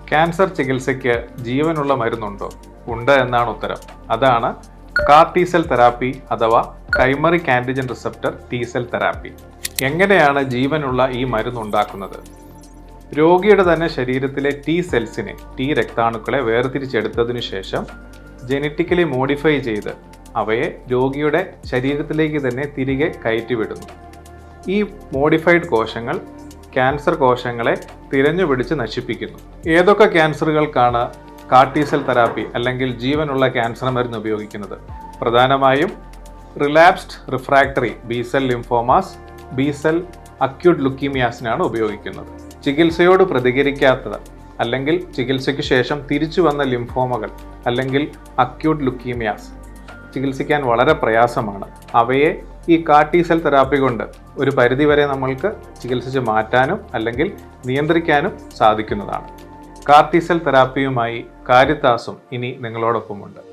Cancer ചികിത്സയ്ക്ക് ജീവനുള്ള മരുന്നുണ്ടോ? ഉണ്ട് എന്നാണ് ഉത്തരം. അതാണ് കാർ ടി സെൽ തെറാപ്പി അഥവാ പ്രൈമറിക് antigen receptor T cell therapy. എങ്ങനെയാണ് ജീവനുള്ള ഈ മരുന്ന് ഉണ്ടാക്കുന്നത്? രോഗിയുടെ തന്നെ ശരീരത്തിലെ ടി സെൽസിനെ, ടി രക്താണുക്കളെ വേർതിരിച്ചെടുത്തതിനു ശേഷം ജനറ്റിക്കലി മോഡിഫൈ ചെയ്ത് അവയെ രോഗിയുടെ ശരീരത്തിലേക്ക് തന്നെ തിരികെ കയറ്റിവിടുന്നു. ഈ മോഡിഫൈഡ് കോശങ്ങൾ ക്യാൻസർ കോശങ്ങളെ തിരഞ്ഞുപിടിച്ച് നശിപ്പിക്കുന്നു. ഏതൊക്കെ ക്യാൻസറുകൾക്കാണ് കാർ ടി സെൽ തെറാപ്പി അല്ലെങ്കിൽ ജീവനുള്ള ക്യാൻസർ മരുന്ന് ഉപയോഗിക്കുന്നത്? പ്രധാനമായും relapsed refractory B cell lymphomas, B cell acute ലുക്കീമിയാസിനാണ് ഉപയോഗിക്കുന്നത്. ചികിത്സയോട് പ്രതികരിക്കാത്തത് അല്ലെങ്കിൽ ചികിത്സയ്ക്ക് ശേഷം തിരിച്ചു വന്ന ലിംഫോമകൾ അല്ലെങ്കിൽ അക്യൂട്ട് ലുക്കീമിയാസ് ചികിത്സിക്കാൻ വളരെ പ്രയാസമാണ്. അവയെ ഈ കാർ ടി സെൽ തെറാപ്പി കൊണ്ട് ഒരു പരിധിവരെ നമ്മൾക്ക് ചികിത്സിച്ച് മാറ്റാനും അല്ലെങ്കിൽ നിയന്ത്രിക്കാനും സാധിക്കുന്നതാണ്. കാർ ടി സെൽ തെറാപ്പിയുമായി കാരിത്താസും ഇനി നിങ്ങളോടൊപ്പമുണ്ട്.